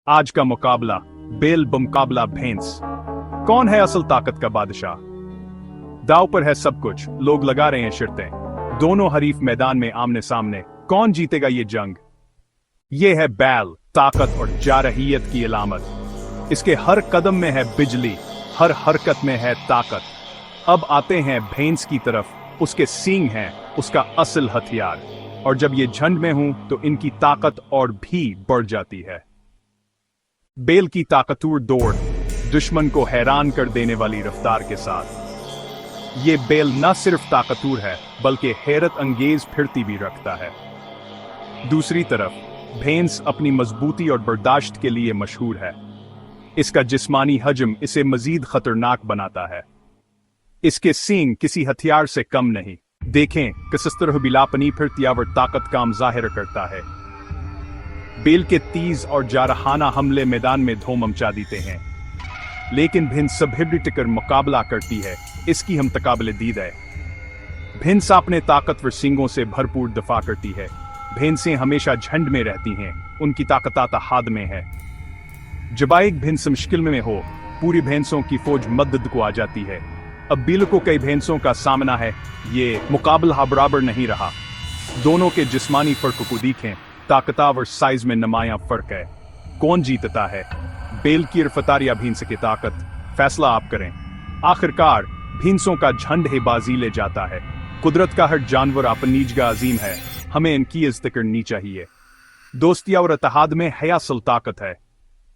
आज का मुकाबला बेल बमुकाबला भैंस। कौन है असल ताकत का बादशाह? दाव पर है सब कुछ, लोग लगा रहे हैं शर्तें। दोनों हरीफ मैदान में आमने सामने, कौन जीतेगा ये जंग? ये है बैल, ताकत और जारहियत की अलामत। इसके हर कदम में है बिजली, हर हरकत में है ताकत। अब आते हैं भैंस की तरफ, उसके सींग हैं उसका असल हथियार, और जब ये झुंड में हूं तो इनकी ताकत और भी बढ़ जाती है। बेल की ताकतवर दौड़, दुश्मन को हैरान कर देने वाली रफ्तार के साथ। ये बेल न सिर्फ ताकतवर है बल्कि हैरत अंगेज फिरती भी रखता है। दूसरी तरफ भैंस अपनी मजबूती और बर्दाश्त के लिए मशहूर है। इसका जिस्मानी हजम इसे मजीद खतरनाक बनाता है। इसके सींग किसी हथियार से कम नहीं। देखें किस तरह बिलापनी फिरतियावर ताकत काम जाहिर करता है। बेल के तेज और जारहाना हमले मैदान में धूम मचा देते हैं, लेकिन भिंस सब टिकर मुकाबला करती है। इसकी हम तकाबले दीद है। भिंस अपने ताकतवर सींगों से भरपूर दफा करती है। भैंसें हमेशा झुंड में रहती हैं, उनकी ताकत हाथ में है। जब एक भिंस मुश्किल में हो, पूरी भैंसों की फौज मदद को आ जाती है। अब बेल को कई भैंसों का सामना है। ये मुकाबला बराबर नहीं रहा। दोनों के जिस्मानी फर्क को देखें, ताकतवर साइज में नमाया फर्क है। कौन जीतता है, बेल की रफ्तार या भैंस की ताकत? फैसला आप करें। आखिरकार भैंसों का झुंड ही बाजी ले जाता है। कुदरत का हर जानवर अपनी जगह अजीम है, हमें इनकी इज्जत करनी चाहिए। दोस्ती और इत्तेहाद में है असल ताकत है।